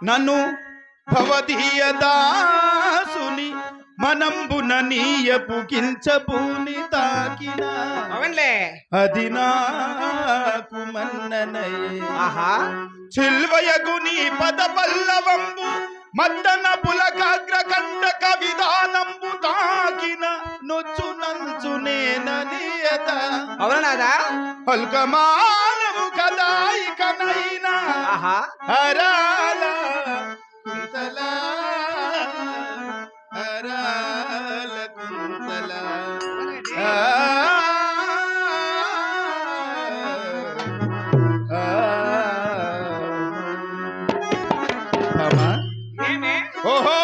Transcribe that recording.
నన్ను భవదీయ దాసుని మనంబున నీయపు కించబూని తాకిన అవునులే అది నాకు మన్ననయే ఆహా చిల్వయగు నీ పద పల్లవంబు మద్దన పులకాగ్ర కండక విధానంబు తాకిన నొచ్చు నంచు నేననియత అవునాదా హల్కమానము కదా ఇకనైనా ఆహా హరాల కుంతల హరాల కుంతల ఓహో